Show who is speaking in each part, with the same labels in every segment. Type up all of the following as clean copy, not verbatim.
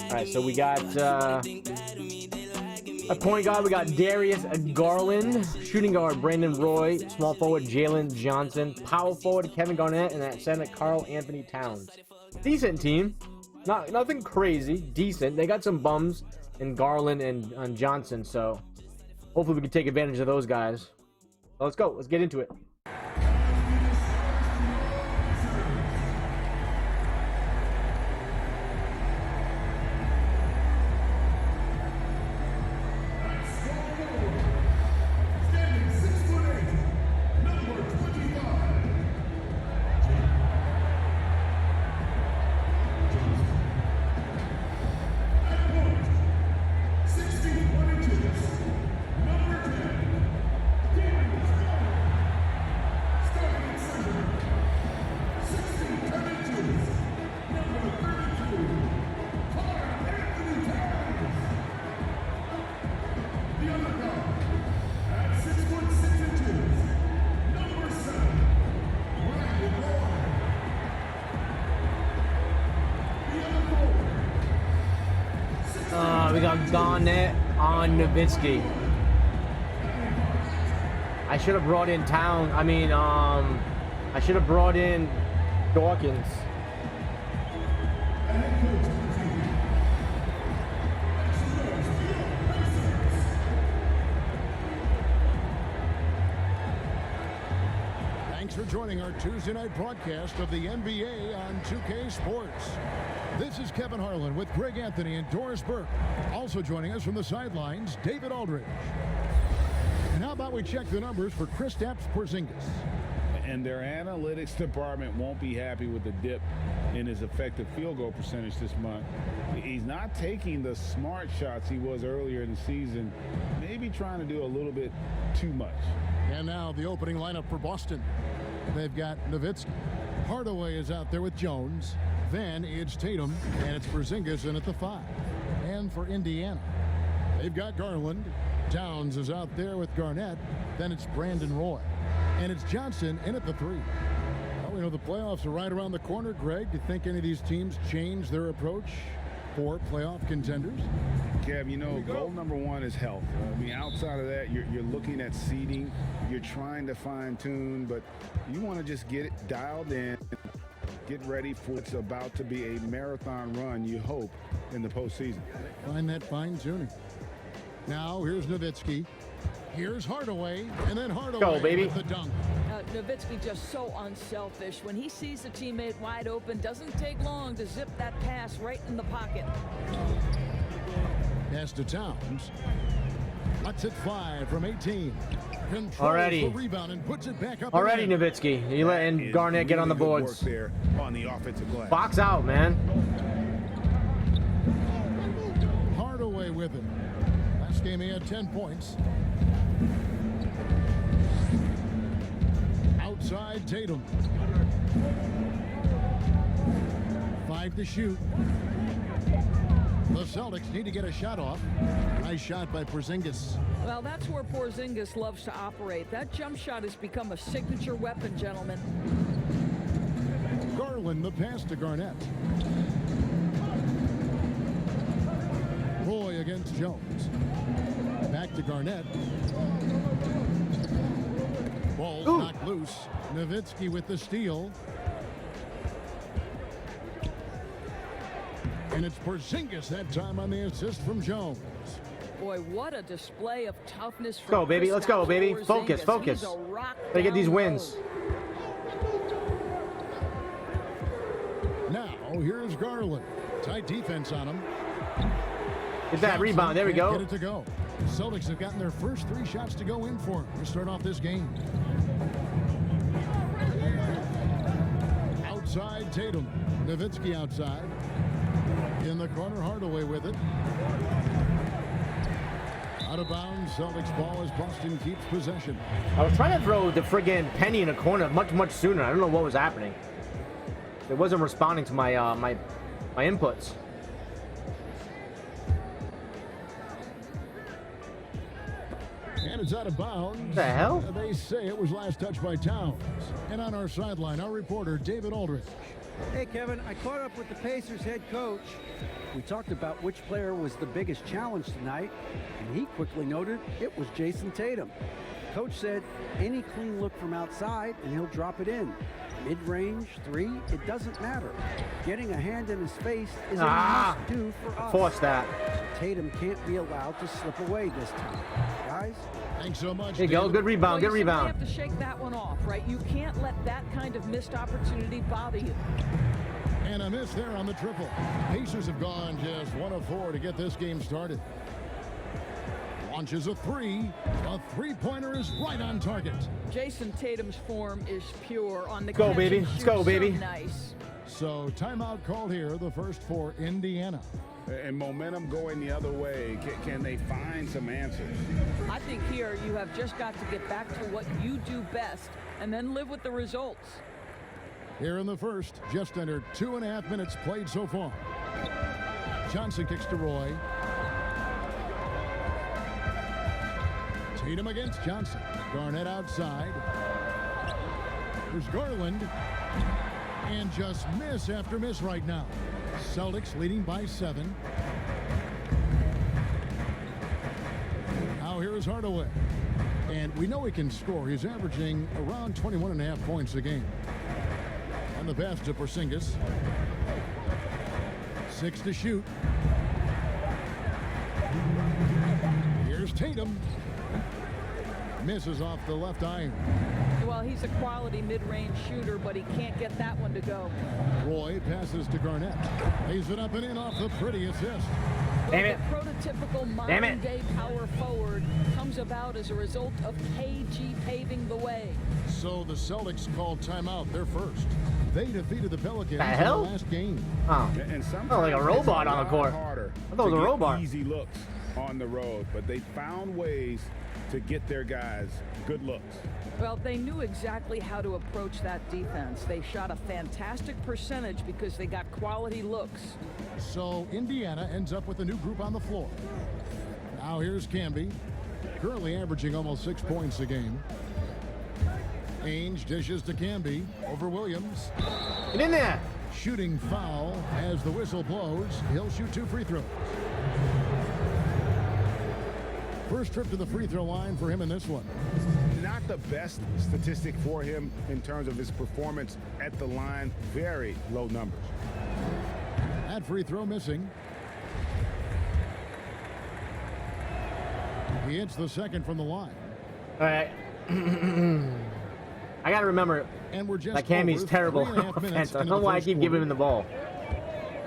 Speaker 1: All right, so we got a point guard. We got Darius Garland, shooting guard Brandon Roy, small forward Jalen Johnson, power forward Kevin Garnett, and at center Karl-Anthony Towns. Decent team, nothing crazy, decent. They got some bums in Garland and Johnson, so hopefully we can take advantage of those guys. So let's go. Let's get into it. We got Garnett on Nowitzki. I should have brought in I should have brought in Dawkins.
Speaker 2: Thanks for joining our Tuesday night broadcast of the NBA on 2K Sports. This is Kevin Harlan with Greg Anthony and Doris Burke. Also joining us from the sidelines, David Aldridge. And how about we check the numbers for Kristaps Porzingis?
Speaker 3: And their analytics department won't be happy with the dip in his effective field goal percentage this month. He's not taking the smart shots he was earlier in the season, maybe trying to do a little bit too much.
Speaker 2: And now the opening lineup for Boston. They've got Nowitzki. Hardaway is out there with Jones. Then it's Tatum, and it's Porzingis in at the 5. And for Indiana, they've got Garland. Towns is out there with Garnett. Then it's Brandon Roy. And it's Johnson in at the 3. Well, we know the playoffs are right around the corner, Greg. Do you think any of these teams change their approach for playoff contenders?
Speaker 3: Kev, you know, goal number 1 is health. I mean, outside of that, you're looking at seeding. You're trying to fine-tune, but you want to just get it dialed in. Get ready for what's about to be a marathon run, you hope, in the postseason.
Speaker 2: Find that fine-tuning. Now, here's Nowitzki. Here's Hardaway, and then Hardaway
Speaker 1: Go, baby.
Speaker 2: with the dunk.
Speaker 4: Nowitzki just so unselfish. When he sees a teammate wide open, doesn't take long to zip that pass right in the pocket.
Speaker 2: Pass to Towns. Cuts it 5 from 18. Controls
Speaker 1: Already.
Speaker 2: the rebound and puts it back up.
Speaker 1: Already,
Speaker 2: again.
Speaker 1: Nowitzki. You letting Garnett get on the
Speaker 3: Really good
Speaker 1: boards.
Speaker 3: work there on the offensive glass.
Speaker 1: Box out, man.
Speaker 2: Hardaway with it. Last game he had 10 points. Outside Tatum. 5 to shoot. The Celtics need to get a shot off. Nice shot by Porzingis.
Speaker 4: Well, that's where Porzingis loves to operate. That jump shot has become a signature weapon, gentlemen.
Speaker 2: Garland, the pass to Garnett. Roy against Jones. Back to Garnett. Ball's knocked loose. Nowitzki with the steal. And it's Porzingis that time on the assist from Jones.
Speaker 4: Boy, what a display of toughness.
Speaker 1: Go, baby. Let's go, baby. Focus, focus. Gotta get these wins.
Speaker 2: Now, here's Garland. Tight defense on him.
Speaker 1: Get that rebound. There we go.
Speaker 2: Get it to go. Celtics have gotten their first 3 shots to go in for him to start off this game. Outside Tatum. Nowitzki outside. In the corner, Hardaway with it. Out of bounds, Celtics ball as Boston keeps possession.
Speaker 1: I was trying to throw the friggin' penny in a corner much sooner. I don't know what was happening. It wasn't responding to my my inputs.
Speaker 2: And it's out of bounds.
Speaker 1: What the hell?
Speaker 2: They say it was last touched by Towns. And on our sideline, our reporter, David Aldridge.
Speaker 5: Hey, Kevin, I caught up with the Pacers head coach. We talked about which player was the biggest challenge tonight, and he quickly noted it was Jason Tatum. Coach said any clean look from outside, and he'll drop it in. Mid-range, three, it doesn't matter. Getting a hand in his face is a must-do for us.
Speaker 1: Force that.
Speaker 5: Tatum can't be allowed to slip away this time. Guys?
Speaker 2: Thanks so much.
Speaker 1: There you go. Good rebound.
Speaker 4: Well,
Speaker 1: Good
Speaker 4: you simply
Speaker 1: rebound.
Speaker 4: have to shake that one off, right? You can't let that kind of missed opportunity bother you.
Speaker 2: And a miss there on the triple. Pacers have gone just 1 of 4 to get this game started. Launches a three. A three-pointer is right on target.
Speaker 4: Jason Tatum's form is pure on the
Speaker 1: Go,
Speaker 4: catch
Speaker 1: baby.
Speaker 4: and
Speaker 1: Let's
Speaker 4: shoot.
Speaker 1: go, baby.
Speaker 4: So nice.
Speaker 2: So timeout called here, the first for Indiana.
Speaker 3: And momentum going the other way. Can they find some answers?
Speaker 4: I think here you have just got to get back to what you do best and then live with the results.
Speaker 2: Here in the first, just under 2.5 minutes played so far. Johnson kicks to Roy. Tatum against Johnson. Garnett outside. There's Garland. And just miss after miss right now. Celtics leading by 7. Now here is Hardaway. And we know he can score. He's averaging around 21.5 points a game. On the pass to Porzingis. 6 to shoot. Here's Tatum. Misses off the left iron.
Speaker 4: Well, he's a quality mid-range shooter, but he can't get that one to go.
Speaker 2: Roy passes to Garnett. Lays it up and in off the pretty assist.
Speaker 1: Damn it.
Speaker 4: The prototypical modern-day power forward comes about as a result of KG paving the way.
Speaker 2: So the Celtics called timeout. They're first. They defeated the Pelicans
Speaker 1: The hell?
Speaker 2: in the last game.
Speaker 1: Oh.
Speaker 3: And sometimes
Speaker 1: Oh, like a robot on the court.
Speaker 3: Harder
Speaker 1: I thought it was a
Speaker 3: to get
Speaker 1: robot.
Speaker 3: Easy looks on the road, but they found ways to get their guys good looks.
Speaker 4: Well, they knew exactly how to approach that defense. They shot a fantastic percentage because they got quality looks.
Speaker 2: So Indiana ends up with a new group on the floor. Now here's Camby, currently averaging almost 6 points a game. Ainge dishes to Camby over Williams.
Speaker 1: Get in there.
Speaker 2: Shooting foul as the whistle blows. He'll shoot 2 free throws. First trip to the free throw line for him in this one.
Speaker 3: Not the best statistic for him in terms of his performance at the line. Very low numbers.
Speaker 2: That free throw missing. He hits the second from the line.
Speaker 1: All right. I got to remember
Speaker 2: And we're just
Speaker 1: that Cammy's
Speaker 2: over
Speaker 1: terrible
Speaker 2: 3.5
Speaker 1: on
Speaker 2: minutes
Speaker 1: offense. I don't
Speaker 2: into
Speaker 1: know
Speaker 2: the
Speaker 1: why I
Speaker 2: first
Speaker 1: keep giving
Speaker 2: quarter.
Speaker 1: him the ball.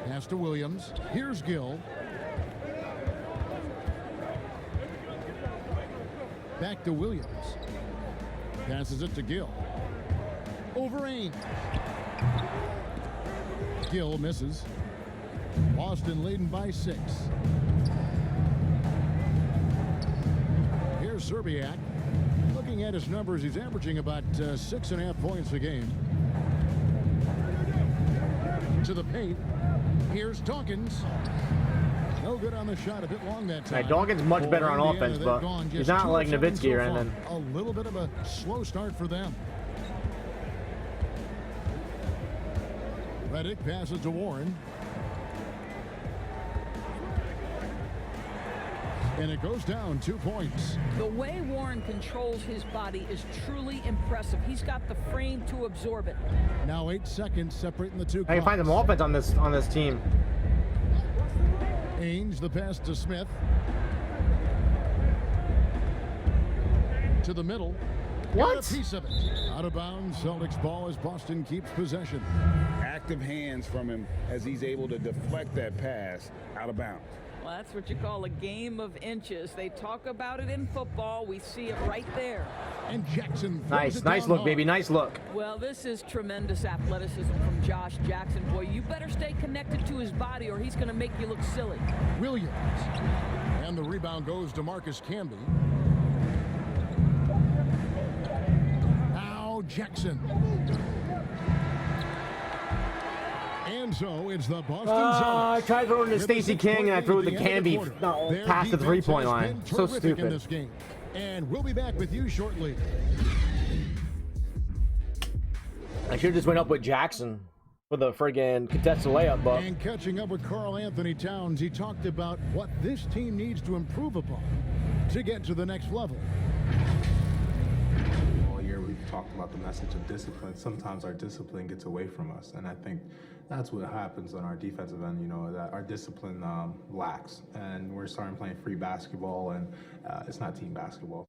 Speaker 2: Pass to Williams. Here's Gill. Back to Williams. Passes it to Gill. Over Ainge. Gill misses. Boston leading by 6. Here's Serbiak. Looking at his numbers, he's averaging about 6.5 points a game. To the paint. Here's Dawkins. No good on the shot, a bit long that time.
Speaker 1: Right, Dawkins much better on
Speaker 2: For Indiana,
Speaker 1: offense,
Speaker 2: they've
Speaker 1: but
Speaker 2: gone
Speaker 1: he's
Speaker 2: just
Speaker 1: not
Speaker 2: 2
Speaker 1: like
Speaker 2: of 7
Speaker 1: Nowitzki or
Speaker 2: so far.
Speaker 1: anything.
Speaker 2: A little bit of a slow start for them. Redick passes to Warren. And it goes down 2 points.
Speaker 4: The way Warren controls his body is truly impressive. He's got the frame to absorb it.
Speaker 2: Now 8 seconds separating the two.
Speaker 1: I can find some offense on this team.
Speaker 2: Ainge, the pass to Smith. To the middle.
Speaker 1: What?
Speaker 2: Got a piece of it. Out of bounds. Celtics ball as Boston keeps possession.
Speaker 3: Active hands from him as he's able to deflect that pass out of bounds.
Speaker 4: Well, that's what you call a game of inches. They talk about it in football. We see it right there.
Speaker 2: And Jackson.
Speaker 1: Nice look, baby. Nice look.
Speaker 4: Well, this is tremendous athleticism from Josh Jackson. Boy, you better stay connected to his body or he's going to make you look silly.
Speaker 2: Williams. And the rebound goes to Marcus Camby. Now Jackson. And so it's the Boston Celtics.
Speaker 1: I tried throwing to Stacey King and I threw the Camby past the three-point line. So
Speaker 2: In
Speaker 1: stupid.
Speaker 2: this game. And we'll be back with you shortly.
Speaker 1: I should have just went up with Jackson. for the friggin' contested layup, but
Speaker 2: And catching up with Karl-Anthony Towns, he talked about what this team needs to improve upon to get to the next level.
Speaker 6: All year we've talked about the message of discipline. Sometimes our discipline gets away from us, and I think that's what happens on our defensive end, you know, that our discipline lacks, and we're starting playing free basketball, and it's not team basketball.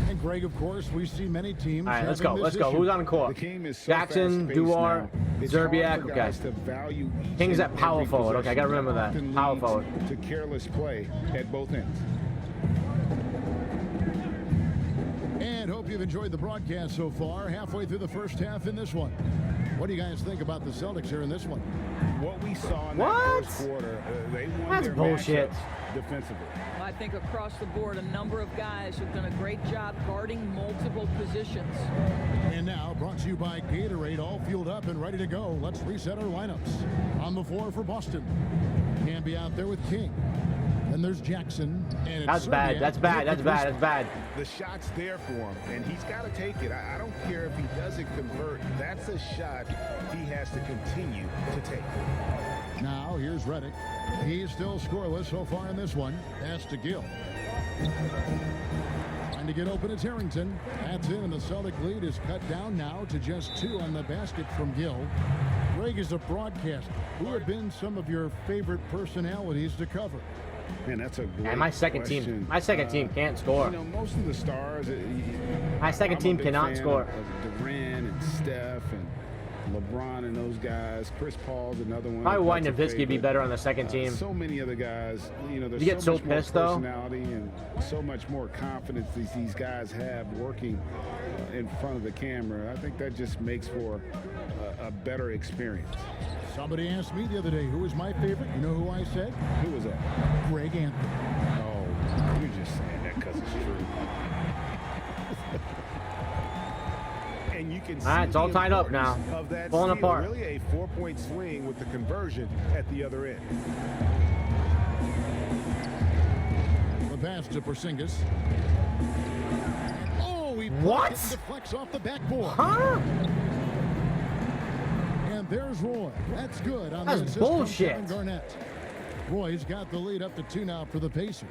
Speaker 2: And Greg, of course, we see many teams.
Speaker 1: all right, let's
Speaker 2: having
Speaker 1: go.
Speaker 2: this
Speaker 1: Let's go.
Speaker 2: issue.
Speaker 1: Who's on the
Speaker 3: The
Speaker 1: court?
Speaker 3: game is so
Speaker 1: Jackson,
Speaker 3: fast-paced
Speaker 1: Duar,
Speaker 3: now. It's
Speaker 1: Zerbiak,
Speaker 3: hard for
Speaker 1: okay.
Speaker 3: guys to value each
Speaker 1: King's
Speaker 3: and
Speaker 1: at power
Speaker 3: every
Speaker 1: forward. Okay, I gotta
Speaker 3: possession.
Speaker 1: remember that.
Speaker 3: Often
Speaker 1: Power
Speaker 3: leads
Speaker 1: forward.
Speaker 3: to careless play at both ends.
Speaker 2: And hope you've enjoyed the broadcast so far. Halfway through the first half in this one. What do you guys think about the Celtics here in this one?
Speaker 3: What we saw in
Speaker 1: What?
Speaker 3: that first quarter, they won
Speaker 1: That's
Speaker 3: their
Speaker 1: bullshit.
Speaker 3: matchups defensively.
Speaker 4: I think across the board, a number of guys have done a great job guarding multiple positions.
Speaker 2: And now, brought to you by Gatorade, all fueled up and ready to go. Let's reset our lineups. On the floor for Boston. Camby out there with King. Then there's Jackson. And it's
Speaker 1: That's bad.
Speaker 2: Serhii
Speaker 1: That's bad. That's
Speaker 2: with
Speaker 1: bad. That's bad.
Speaker 3: The shot's there for him, and he's got to take it. I don't care if he doesn't convert. That's a shot he has to continue to take.
Speaker 2: Now, here's Redick. He's still scoreless so far in this one. Pass to Gill. Trying to get open, it's Harrington. That's in, and the Celtic lead is cut down now to just 2 on the basket from Gill. Greg is a broadcaster. Who have been some of your favorite personalities to cover?
Speaker 3: Man, that's a great
Speaker 1: And my second
Speaker 3: question.
Speaker 1: team. My second team can't score.
Speaker 3: You know, most of the stars.
Speaker 1: My second team cannot score.
Speaker 3: Of Durant and Steph and LeBron and those guys. Chris Paul's another one.
Speaker 1: Probably why
Speaker 3: That's a
Speaker 1: Nowitzki be
Speaker 3: favorite.
Speaker 1: better on the second team.
Speaker 3: So many other guys. You know, there's
Speaker 1: You get so
Speaker 3: much more
Speaker 1: pissed, though.
Speaker 3: personality and so much more confidence these guys have working in front of the camera. I think that just makes for a better experience.
Speaker 2: Somebody asked me the other day, who was my favorite? You know who I said?
Speaker 3: Who was that?
Speaker 2: Greg Anthony.
Speaker 3: Oh, you're just saying that because it's true. And you can see
Speaker 1: It's all
Speaker 3: the
Speaker 1: tied up now.
Speaker 3: importance of that
Speaker 1: Falling
Speaker 3: steal.
Speaker 1: apart.
Speaker 3: Really a 4-point swing with the conversion at the other end.
Speaker 2: The pass to Porzingis. Oh, he
Speaker 1: What?
Speaker 2: deflects off the backboard.
Speaker 1: Huh?
Speaker 2: And there's Roy. That's good on
Speaker 1: That's
Speaker 2: the assist from
Speaker 1: bullshit.
Speaker 2: Kevin Garnett. Roy's got the lead up to 2 now for the Pacers.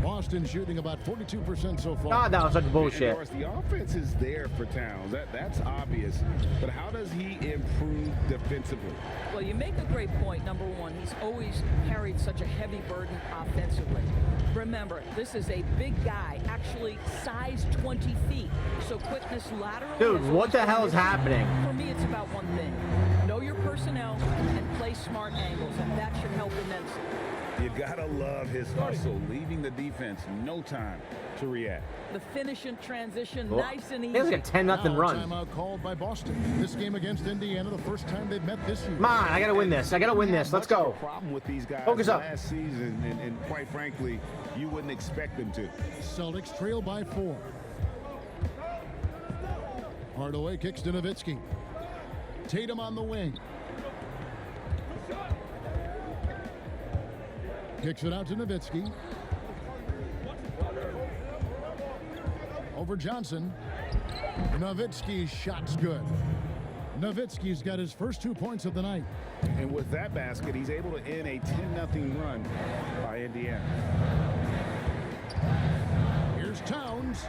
Speaker 2: Boston shooting about 42% so far.
Speaker 1: God, that was such
Speaker 3: And
Speaker 1: bullshit.
Speaker 3: of course, the offense is there for Towns. That's obvious. But how does he improve defensively?
Speaker 4: Well, you make a great point. Number one, he's always carried such a heavy burden offensively. Remember, this is a big guy, actually size 20 feet. So quickness laterally.
Speaker 1: Dude,
Speaker 4: is
Speaker 1: what
Speaker 4: always
Speaker 1: the
Speaker 4: gonna
Speaker 1: hell
Speaker 4: be
Speaker 1: is
Speaker 4: a-
Speaker 1: happening?
Speaker 4: For me, it's about one thing. Know your personnel and play smart angles, and that should help immensely.
Speaker 3: You gotta love his hustle, leaving the defense no time to react.
Speaker 4: The finish in transition,
Speaker 1: Well,
Speaker 4: nice and
Speaker 1: It was
Speaker 4: easy.
Speaker 1: like a 10-0
Speaker 2: Now,
Speaker 1: run.
Speaker 2: timeout called by Boston. This game against Indiana, the first time they've met this year.
Speaker 1: Come on, I gotta win this. I gotta win this. Let's
Speaker 3: Much of
Speaker 1: go.
Speaker 3: a problem with these guys
Speaker 1: Focus up.
Speaker 3: last season, and quite frankly, you wouldn't expect them to.
Speaker 2: Celtics trail by 4. Hardaway kicks to Nowitzki. Tatum on the wing. Kicks it out to Nowitzki. Over Johnson. Nowitzki's shot's good. Nowitzki's got his first 2 points of the night.
Speaker 3: And with that basket, he's able to end a 10-0 run by Indiana.
Speaker 2: Here's Towns.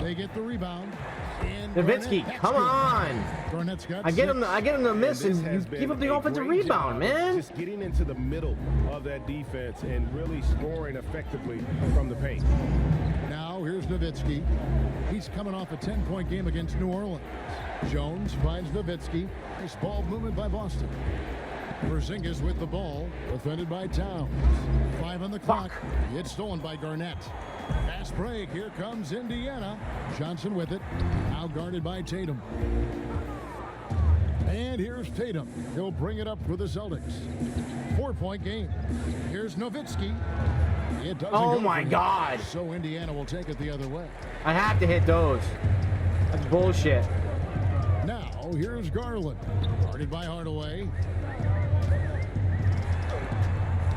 Speaker 2: They get the rebound. And
Speaker 1: Nowitzki,
Speaker 2: Garnett, that's
Speaker 1: come
Speaker 2: good.
Speaker 1: on.
Speaker 2: Garnett's got
Speaker 1: I get him.
Speaker 2: 6.
Speaker 1: I get him to miss,
Speaker 3: This
Speaker 1: and
Speaker 3: has
Speaker 1: you
Speaker 3: been
Speaker 1: keep up the
Speaker 3: a
Speaker 1: offensive
Speaker 3: great
Speaker 1: rebound,
Speaker 3: job
Speaker 1: man.
Speaker 3: Just getting into the middle of that defense and really scoring effectively from the paint.
Speaker 2: Now here's Nowitzki. He's coming off a 10-point game against New Orleans. Jones finds Nowitzki. Nice ball movement by Boston. Porzingis with the ball, defended by Towns. 5 on the clock. It's stolen by Garnett. Fast break. Here comes Indiana. Johnson with it. Now guarded by Tatum. And here's Tatum. He'll bring it up for the Celtics. 4-point game. Here's Nowitzki. It doesn't
Speaker 1: Oh
Speaker 2: go
Speaker 1: my
Speaker 2: for him.
Speaker 1: God.
Speaker 2: So Indiana will take it the other way.
Speaker 1: I have to hit those. That's bullshit.
Speaker 2: Now, here's Garland. Guarded by Hardaway.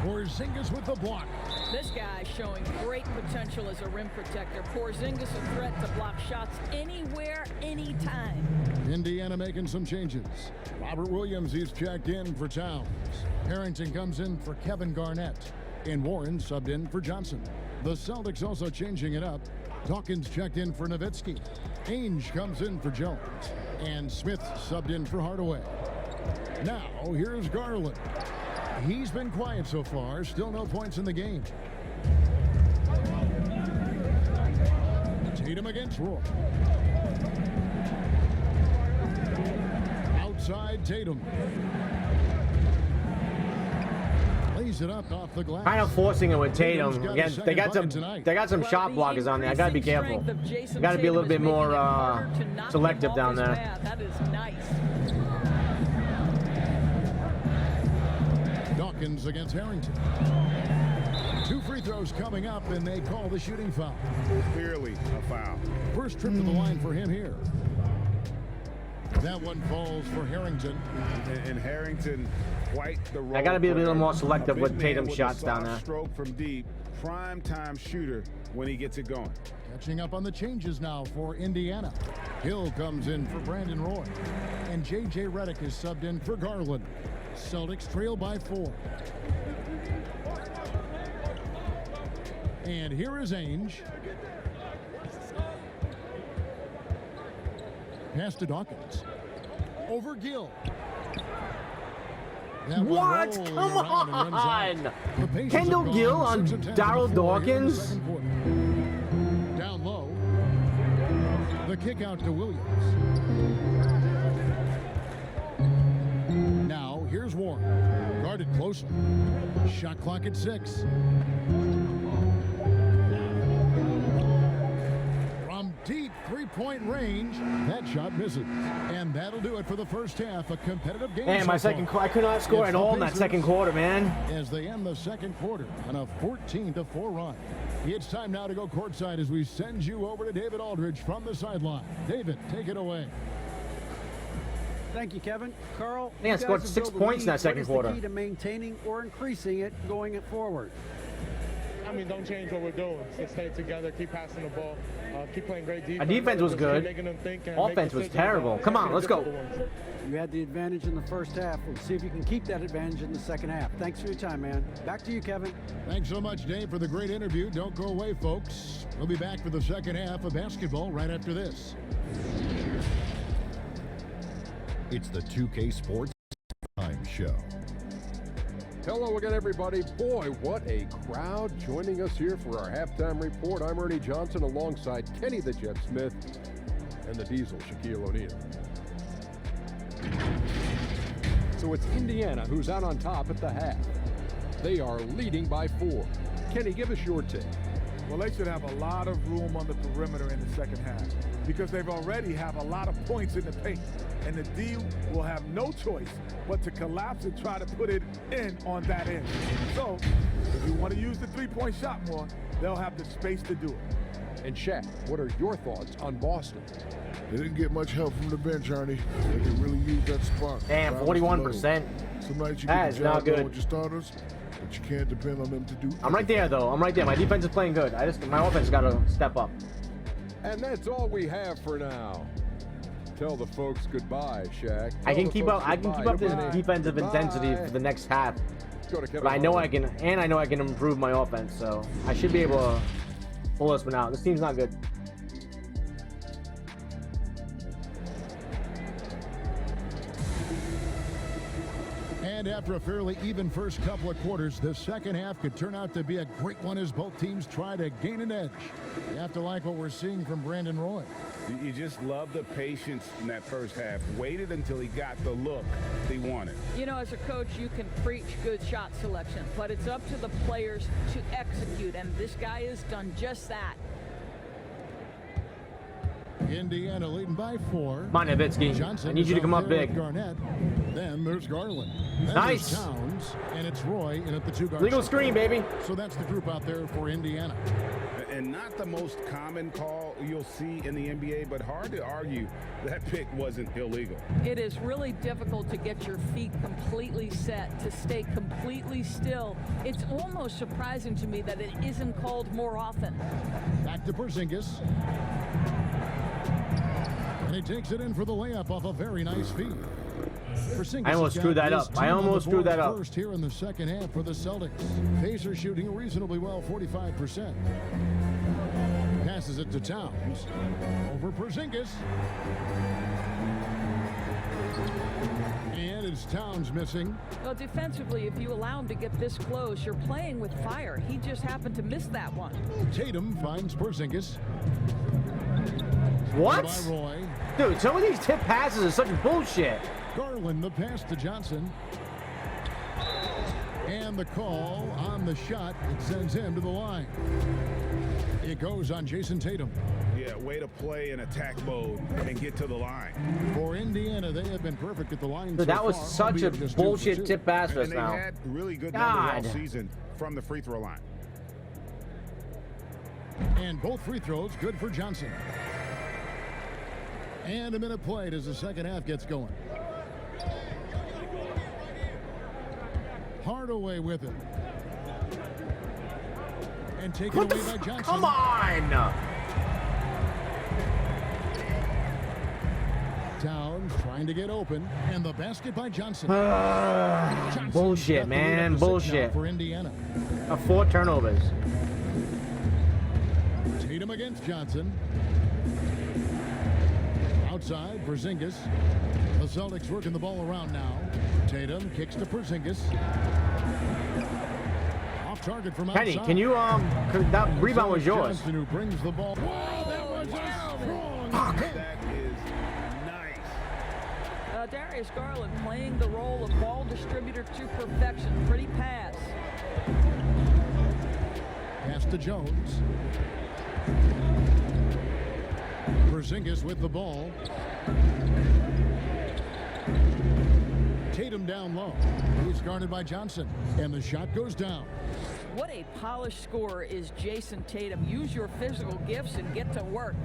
Speaker 2: Porzingis with the block.
Speaker 4: This guy showing great potential as a rim protector. Porzingis a threat to block shots anywhere, anytime.
Speaker 2: Indiana making some changes. Robert Williams is checked in for Towns. Harrington comes in for Kevin Garnett. And Warren subbed in for Johnson. The Celtics also changing it up. Dawkins checked in for Nowitzki. Ainge comes in for Jones. And Smith subbed in for Hardaway. Now, here's Garland. He's been quiet so far. Still no points in the game. Tatum against Roy. Outside Tatum. Lays it up off the glass.
Speaker 1: Kind of forcing it with Tatum. Again, they got some shot blockers on there. I gotta be careful. I gotta be a little bit more selective down there.
Speaker 4: That is nice.
Speaker 2: Dawkins against Harrington. 2 free throws coming up, and they call the shooting foul.
Speaker 3: Clearly a foul.
Speaker 2: First trip to the line for him here. That one falls for Harrington.
Speaker 3: And Harrington, quite the role.
Speaker 1: I gotta be a little more selective with Tatum's shots down there.
Speaker 3: Stroke from deep, prime time shooter when he gets it going.
Speaker 2: Catching up on the changes now for Indiana. Hill comes in for Branden Roy. And J.J. Redick is subbed in for Garland. Celtics trail by 4. And here is Ainge. Pass to Dawkins. Over Gill.
Speaker 1: What? Come on! Kendall Gill on Darryl Dawkins?
Speaker 2: Down low. The kick out to Williams. Now, here's Warren. Guarded closely. Shot clock at 6. From deep three-point range, that shot misses. And that'll do it for the first half. A competitive game.
Speaker 1: Man, I could not score at all in that second quarter, man.
Speaker 2: As they end the second quarter on a 14-4 run. It's time now to go courtside as we send you over to David Aldridge from the sideline. David, take it away.
Speaker 5: Thank you, Kevin. Carl,
Speaker 1: I think I scored 6 points in that second quarter.
Speaker 5: What is the key to maintaining or increasing it going forward?
Speaker 7: I mean, don't change what we're doing. Just stay together, keep passing the ball, keep playing great defense.
Speaker 1: Our defense was good. Offense was terrible. Come on, let's go.
Speaker 5: You had the advantage in the first half. We'll see if you can keep that advantage in the second half. Thanks for your time, man. Back to you, Kevin.
Speaker 2: Thanks so much, Dave, for the great interview. Don't go away, folks. We'll be back for the second half of basketball right after this.
Speaker 8: It's the 2K Sports Time Show.
Speaker 9: Hello again, everybody. Boy, what a crowd joining us here for our halftime report. I'm Ernie Johnson alongside Kenny the Jet Smith and the Diesel, Shaquille O'Neal. So it's Indiana who's out on top at the half. They are leading by 4. Kenny, give us your take.
Speaker 10: Well, they should have a lot of room on the perimeter in the second half because they've already have a lot of points in the paint. And the D will have no choice but to collapse and try to put it in on that end. So, if you want to use the three-point shot more, they'll have the space to do it.
Speaker 9: And Shaq, what are your thoughts on Boston?
Speaker 11: They didn't get much help from the bench, Ernie. They can really use that spark.
Speaker 1: Damn, 41%.
Speaker 11: Some nights you
Speaker 1: that is not good.
Speaker 11: With your starters, but you can't depend on them to do.
Speaker 1: I'm right there, though. I'm right there. My defense is playing good. My offense got to step up.
Speaker 9: And that's all we have for now. Tell the folks goodbye, Shaq.
Speaker 1: I can keep up this defensive intensity for the next half. But I know I can, and I know I can improve my offense, so I should be able to pull this one out. This team's not good.
Speaker 2: And after a fairly even first couple of quarters, the second half could turn out to be a great one as both teams try to gain an edge. You have to like what we're seeing from Branden Roy.
Speaker 3: You just love the patience in that first half. Waited until he got the look he wanted.
Speaker 4: You know, as a coach, you can preach good shot selection, but it's up to the players to execute, and this guy has done just that.
Speaker 2: Indiana leading by 4.
Speaker 1: Come on, Nowitzki.
Speaker 2: Johnson
Speaker 1: I need you to come up big.
Speaker 2: Garnett. Then there's Garland. Then
Speaker 1: nice.
Speaker 2: There's Towns, and it's Roy in at the 2 guard.
Speaker 1: Legal screen, baby.
Speaker 2: So that's the group out there for Indiana.
Speaker 3: And not the most common call, you'll see in the NBA, but hard to argue that pick wasn't illegal.
Speaker 4: It is really difficult to get your feet completely set, to stay completely still. It's almost surprising to me that it isn't called more often.
Speaker 2: Back to Porzingis. And he takes it in for the layup off a very nice feed.
Speaker 1: I almost screwed that up. I almost screwed that up.
Speaker 2: First here in the second half for the Celtics. Pacers shooting reasonably well, 45%. Passes it to Towns. Over Porzingis. And it's Towns missing.
Speaker 4: Well, defensively, if you allow him to get this close, you're playing with fire. He just happened to miss that one.
Speaker 2: Tatum finds Porzingis.
Speaker 1: What?
Speaker 2: By Roy.
Speaker 1: Dude, some of these tip passes are such bullshit.
Speaker 2: Garland, the pass to Johnson. And the call on the shot. It sends him to the line. It goes on Jason Tatum.
Speaker 3: Yeah, way to play in attack mode and get to the line.
Speaker 2: For Indiana, they have been perfect at the line.
Speaker 1: Dude, that was such a bullshit tip pass
Speaker 3: And
Speaker 1: just
Speaker 3: they
Speaker 1: now.
Speaker 3: had really good numbers all season from the free throw line.
Speaker 2: And both free throws good for Johnson. And a minute played as the second half gets going. Hardaway with it. And taken away by Johnson.
Speaker 1: Come on!
Speaker 2: Towns trying to get open. And the basket by Johnson.
Speaker 1: Bullshit, man. Bullshit.
Speaker 2: For Indiana.
Speaker 1: 4 turnovers.
Speaker 2: Tatum against Johnson. Outside, Porzingis. The Celtics working the ball around now. Tatum kicks to Porzingis. Off target from outside.
Speaker 1: Kenny, can you, that rebound was yours.
Speaker 2: Johnson who brings the ball. Wow, that was a strong.
Speaker 3: That is nice.
Speaker 4: Darius Garland playing the role of ball distributor to perfection. Pretty pass.
Speaker 2: Pass to Jones. Porzingis with the ball. Tatum down low. He's guarded by Johnson. And the shot goes down.
Speaker 4: What a polished scorer is Jason Tatum. Use your physical gifts and get to work.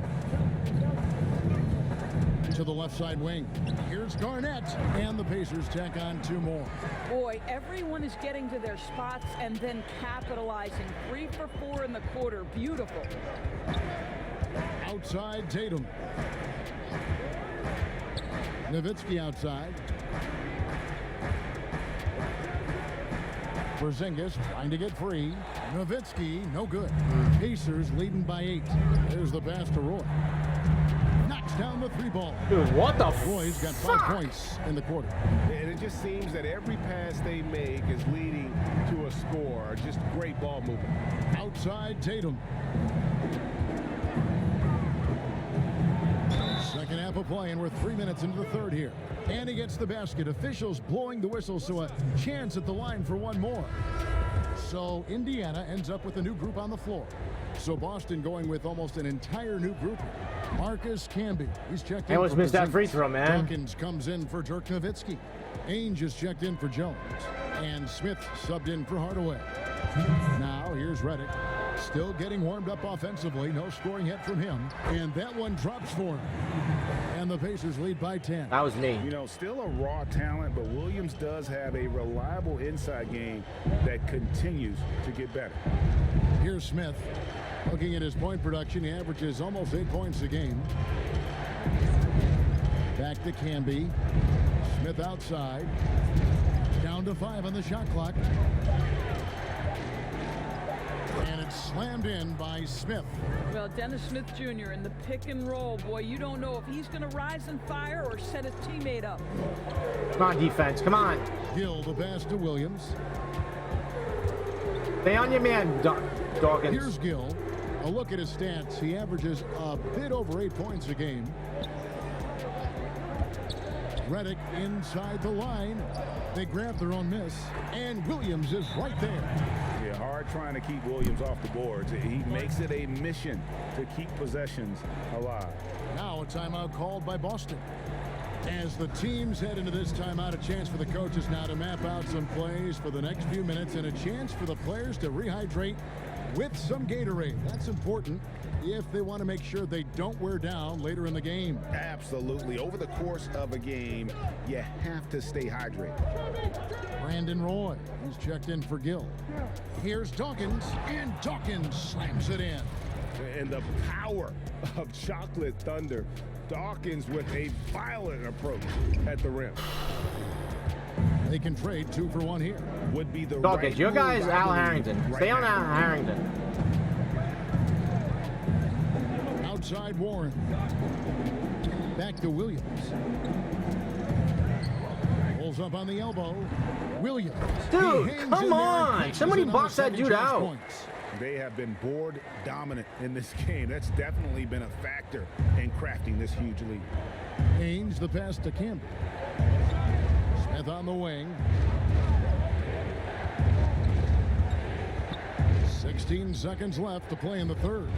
Speaker 2: To the left side wing. Here's Garnett. And the Pacers tack on 2 more.
Speaker 4: Boy, everyone is getting to their spots and then capitalizing. 3 for 4 in the quarter. Beautiful.
Speaker 2: Outside, Tatum. Nowitzki outside. Porzingis trying to get free. Nowitzki, no good. Pacers leading by 8. There's the pass to Roy. Knocks down the 3-ball.
Speaker 1: Dude, what the
Speaker 2: Roy's got 5 points in the quarter.
Speaker 3: And it just seems that every pass they make is leading to a score. Just great ball movement.
Speaker 2: Outside, Tatum. Second half of play, and we're 3 minutes into the third here. And he gets the basket. Officials blowing the whistle, so a chance at the line for 1 more. So Indiana ends up with a new group on the floor. So Boston going with almost an entire new group. Marcus Camby, he's checked in.
Speaker 1: I almost missed that free throw, man.
Speaker 2: Dawkins comes in for Dirk Nowitzki. Ainge is checked in for Jones. And Smith subbed in for Hardaway. Now here's Redick. Still getting warmed up offensively. No scoring hit from him. And that one drops for him. And the Pacers lead by 10.
Speaker 1: That was me.
Speaker 3: You know, still a raw talent, but Williams does have a reliable inside game that continues to get better.
Speaker 2: Here's Smith. Looking at his point production, he averages almost 8 points a game. Back to Camby. Smith outside. Down to 5 on the shot clock. And it's slammed in by Smith.
Speaker 4: Well, Dennis Smith Jr. in the pick and roll. Boy, you don't know if he's going to rise and fire or set his teammate up.
Speaker 1: Come on, defense. Come on.
Speaker 2: Gill the pass to Williams.
Speaker 1: Stay on your man, Dawkins.
Speaker 2: Here's Gill. A look at his stats. He averages a bit over 8 points a game. Redick inside the line. They grab their own miss. And Williams is right there.
Speaker 3: Yeah, hard trying to keep Williams off the boards. He makes it a mission to keep possessions alive.
Speaker 2: Now a timeout called by Boston. As the teams head into this timeout, a chance for the coaches now to map out some plays for the next few minutes and a chance for the players to rehydrate with some Gatorade. That's important if they want to make sure they don't wear down later in the game.
Speaker 3: Absolutely. Over the course of a game, you have to stay hydrated.
Speaker 2: Branden Roy, he's checked in for Gill. Here's Dawkins, and Dawkins slams it in.
Speaker 3: And the power of Chocolate Thunder. Dawkins with a violent approach at the rim.
Speaker 2: They can trade 2 for 1 here.
Speaker 3: Would be the
Speaker 1: Dawkins,
Speaker 3: right
Speaker 1: your guy's
Speaker 3: move,
Speaker 1: Al
Speaker 3: I believe,
Speaker 1: Harrington.
Speaker 3: right
Speaker 1: Stay on
Speaker 3: now.
Speaker 1: Al Harrington.
Speaker 2: Outside Warren. Back to Williams. Pulls up on the elbow. Williams.
Speaker 1: Dude,
Speaker 2: He hangs
Speaker 1: come
Speaker 2: in there and
Speaker 1: on.
Speaker 2: catches
Speaker 1: Somebody
Speaker 2: it on
Speaker 1: box
Speaker 2: the
Speaker 1: that dude
Speaker 2: second chance
Speaker 1: out.
Speaker 2: points.
Speaker 3: They have been board dominant in this game. That's definitely been a factor in crafting this huge lead.
Speaker 2: Haynes the pass to Campbell. Smith on the wing. 16 seconds left to play in the third.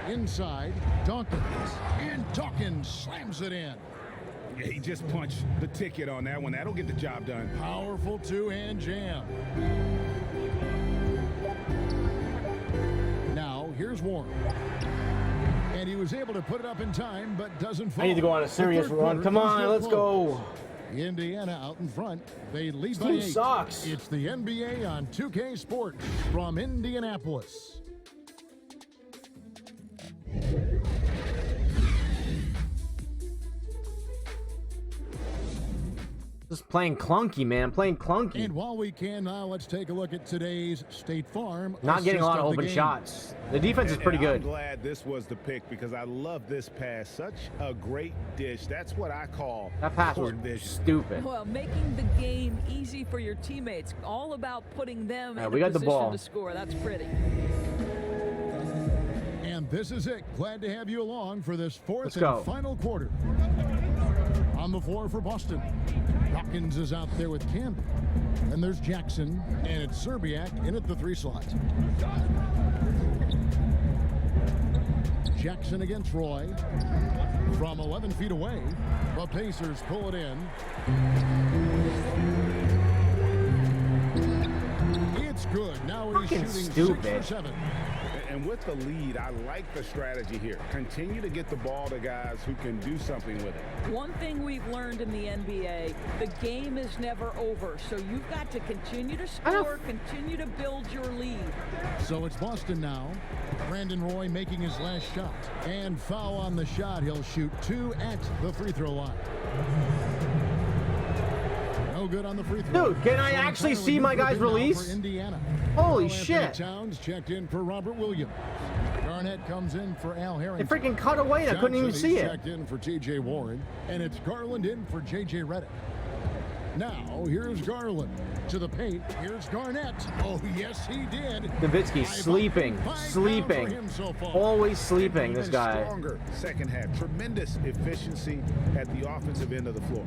Speaker 2: Inside, Dawkins. And Dawkins slams it in.
Speaker 3: Yeah, he just punched the ticket on that one. That'll get the job done.
Speaker 2: Powerful two-hand jam. Now, here's Warren. And he was able to put it up in time, but doesn't fall.
Speaker 1: I need to go on a serious run. Come on, let's go.
Speaker 2: Indiana out in front. They lead by
Speaker 1: Team
Speaker 2: 8.
Speaker 1: sucks.
Speaker 2: It's the NBA on 2K Sports from Indianapolis.
Speaker 1: Just playing clunky, man. Playing clunky.
Speaker 2: And while we can now, let's take a look at today's State Farm.
Speaker 1: Not getting a lot of
Speaker 2: assist the
Speaker 1: open
Speaker 2: game.
Speaker 1: shots. The defense is pretty good.
Speaker 3: I'm glad this was the pick because I love this pass. Such a great dish. That's what I call
Speaker 1: That pass was
Speaker 3: court vision.
Speaker 1: stupid.
Speaker 4: Well, making the game easy for your teammates. All about putting them in
Speaker 1: we
Speaker 4: a
Speaker 1: got the
Speaker 4: position
Speaker 1: ball.
Speaker 4: to score. That's pretty.
Speaker 2: And this is it. Glad to have you along for this fourth
Speaker 1: Let's go.
Speaker 2: and final quarter. On the floor for Boston. Dawkins is out there with Campbell. And there's Jackson, and it's Serbiak in at the 3 slot. Jackson against Roy. From 11 feet away, the Pacers pull it in. It's good. Now he's
Speaker 1: Fucking
Speaker 2: shooting
Speaker 1: stupid.
Speaker 2: 6 for 7.
Speaker 3: And with the lead, I like the strategy here. Continue to get the ball to guys who can do something with it.
Speaker 4: One thing we've learned in the NBA, the game is never over. So you've got to continue to score, continue to build your lead.
Speaker 2: So it's Boston now. Branden Roy making his last shot. And foul on the shot. He'll shoot 2 at the free throw line. No good on the free throw.
Speaker 1: Dude, can I
Speaker 2: So
Speaker 1: actually
Speaker 2: entirely
Speaker 1: see
Speaker 2: new
Speaker 1: my guy's
Speaker 2: for
Speaker 1: release?
Speaker 2: Indiana.
Speaker 1: Holy
Speaker 2: Karl-Anthony
Speaker 1: shit.
Speaker 2: Towns checked in for Robert Williams. Garnett comes in for Al
Speaker 1: They
Speaker 2: Harrington.
Speaker 1: freaking cut away. I couldn't even
Speaker 2: Johnson,
Speaker 1: see
Speaker 2: he's
Speaker 1: it.
Speaker 2: checked in for T.J. Warren. And it's Garland in for J.J. Redick. Now, here's Garland to the paint. Here's Garnett. Oh, yes, he did.
Speaker 1: Nowitzki sleeping,
Speaker 2: 5
Speaker 1: sleeping.
Speaker 2: for him so far.
Speaker 1: Always sleeping, this
Speaker 3: Even
Speaker 1: guy.
Speaker 3: Stronger second half. Tremendous efficiency at the offensive end of the floor.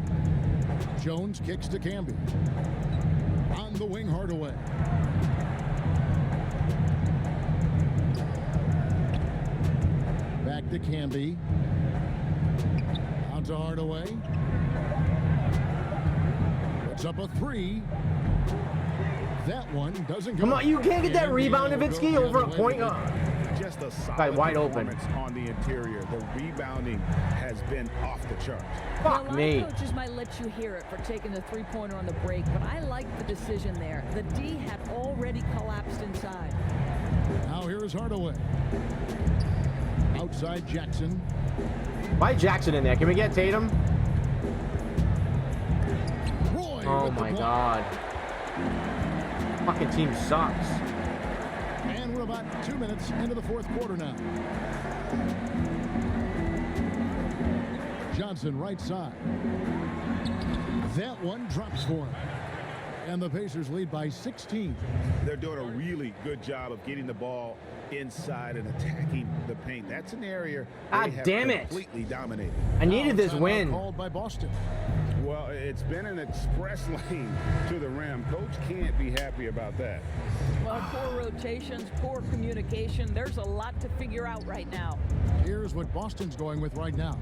Speaker 2: Jones kicks to Camby. On the wing, Hardaway. Back to Camby. Out to Hardaway. Puts up a 3. That one doesn't go.
Speaker 1: Come on, you can't get that
Speaker 2: And
Speaker 1: rebound,
Speaker 2: he'll go
Speaker 1: Nowitzki,
Speaker 2: the
Speaker 1: over
Speaker 2: other
Speaker 1: a
Speaker 2: way
Speaker 1: point.
Speaker 2: with it.
Speaker 3: Just a
Speaker 1: Guy
Speaker 3: solid
Speaker 1: wide open.
Speaker 3: performance on the interior. The rebounding has been off the charts.
Speaker 1: Fuck
Speaker 4: a lot
Speaker 1: me.
Speaker 4: of coaches might let you hear it for taking the three-pointer on the break, but I like the decision there. The D had already collapsed inside.
Speaker 2: Now here's Hardaway. Outside Jackson.
Speaker 1: Why Jackson in there? Can we get Tatum?
Speaker 2: Roy
Speaker 1: Oh
Speaker 2: with the
Speaker 1: my
Speaker 2: block.
Speaker 1: god. Fucking team sucks.
Speaker 2: And we're about 2 minutes into the fourth quarter now. Johnson right side. That one drops for him. And the Pacers lead by 16.
Speaker 3: They're doing a really good job of getting the ball inside and attacking the paint. That's an area they have
Speaker 1: damn it.
Speaker 3: completely dominated.
Speaker 1: I needed this
Speaker 2: Timeout
Speaker 1: win.
Speaker 2: Called by Boston.
Speaker 3: Well, it's been an express lane to the rim. Coach can't be happy about that.
Speaker 4: Well, poor rotations, poor communication. There's a lot to figure out right now.
Speaker 2: Here's what Boston's going with right now.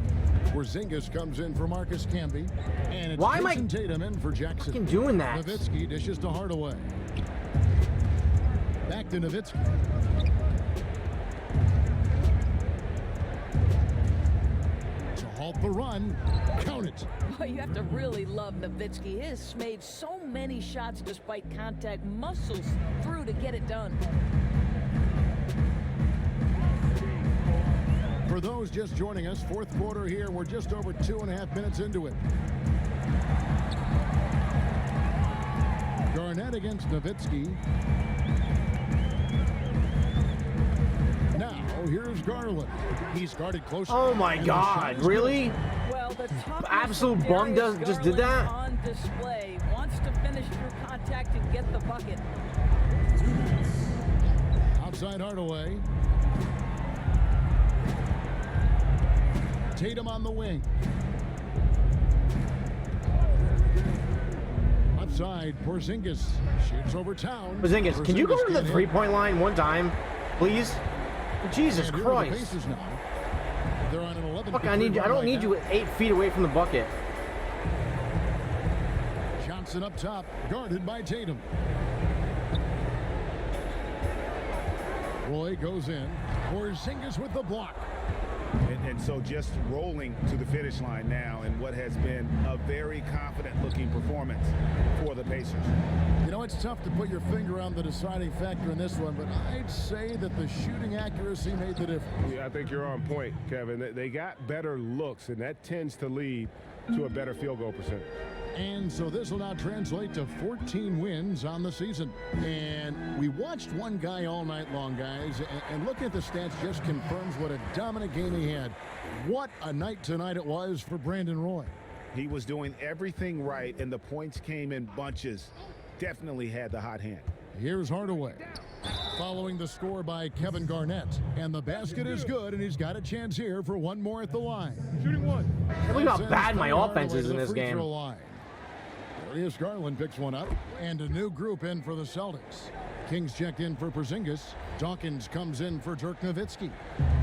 Speaker 2: Porzingis comes in for Marcus Camby. And it's
Speaker 1: Why am I
Speaker 2: Jason Tatum in for Jackson.
Speaker 1: fucking doing that?
Speaker 2: Nowitzki dishes to Hardaway. Back to Nowitzki. To halt the run. Count it.
Speaker 4: Boy, you have to really love Nowitzki. He has made so many shots despite contact, muscles through to get it done.
Speaker 2: For those just joining us, fourth quarter here. We're just over 2.5 minutes into it. Garnett against Nowitzki. Now, here's Garland. He's guarded close.
Speaker 1: Oh my God, really?
Speaker 4: Well, the
Speaker 1: Absolute bum just did that?
Speaker 4: On display, wants to finish through contact and get the bucket.
Speaker 2: Outside Hardaway. Tatum on the wing. Outside, Porzingis shoots over town.
Speaker 1: Porzingis, can you go to the three-point line one time, please? Jesus Christ!
Speaker 2: The now. They're on an 11.
Speaker 1: Fuck, I don't need you 8 feet away from the bucket.
Speaker 2: Johnson up top, guarded by Tatum. Roy goes in. Porzingis with the block.
Speaker 3: And so just rolling to the finish line now in what has been a very confident-looking performance for the Pacers.
Speaker 2: You know, it's tough to put your finger on the deciding factor in this one, but I'd say that the shooting accuracy made the difference.
Speaker 9: Yeah, I think you're on point, Kevin. They got better looks, and that tends to lead to a better field goal percentage.
Speaker 2: And so this will now translate to 14 wins on the season. And we watched one guy all night long, guys, and looking at the stats just confirms what a dominant game he had. What a night tonight it was for Branden Roy.
Speaker 3: He was doing everything right, and the points came in bunches. Definitely had the hot hand.
Speaker 2: Here's Hardaway. Following the score by Kevin Garnett. And the basket is good, and he's got a chance here for one more at the line.
Speaker 9: Shooting one.
Speaker 1: Look how bad my offense is in this game.
Speaker 2: Darius Garland picks one up, and a new group in for the Celtics. Kings checked in for Porzingis. Dawkins comes in for Dirk Nowitzki.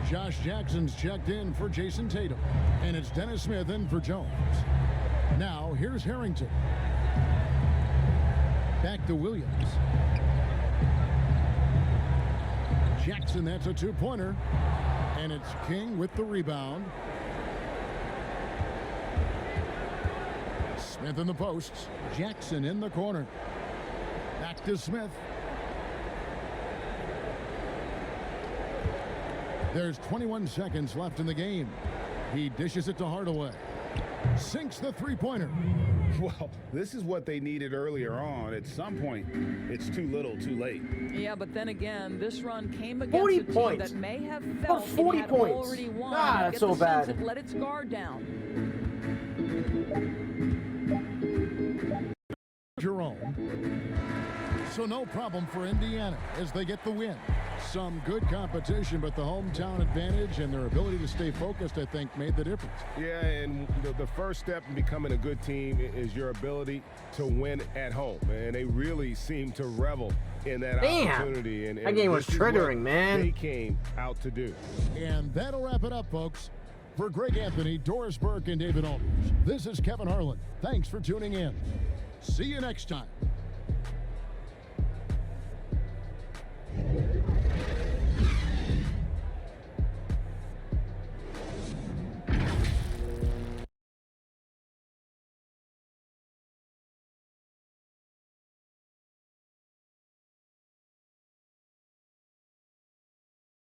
Speaker 2: Josh Jackson's checked in for Jason Tatum. And it's Dennis Smith in for Jones. Now, here's Harrington. Back to Williams. Jackson, that's a two-pointer. And it's King with the rebound. Smith in the posts. Jackson in the corner. Back to Smith. There's 21 seconds left in the game. He dishes it to Hardaway. Sinks the three-pointer.
Speaker 3: Well, this is what they needed earlier on. At some point, it's too little, too late.
Speaker 4: Yeah, but then again, this run came
Speaker 1: 40
Speaker 4: against a team
Speaker 1: points.
Speaker 4: that may have
Speaker 1: Oh,
Speaker 4: felt
Speaker 1: 40
Speaker 4: it had
Speaker 1: points.
Speaker 4: already won.
Speaker 1: Ah, that's
Speaker 4: Get
Speaker 1: so
Speaker 4: the sense
Speaker 1: bad.
Speaker 4: it let its guard down.
Speaker 2: Jerome. So no problem for Indiana as they get the win. Some good competition, but the hometown advantage and their ability to stay focused, I think, made the difference.
Speaker 9: Yeah, and the first step in becoming a good team is your ability to win at home. And they really seem to revel in that opportunity. And
Speaker 1: that game was triggering, man.
Speaker 9: They came out to do.
Speaker 2: And that'll wrap it up, folks. For Greg Anthony, Doris Burke, and David Aldridge, this is Kevin Harlan. Thanks for tuning in. See you next time.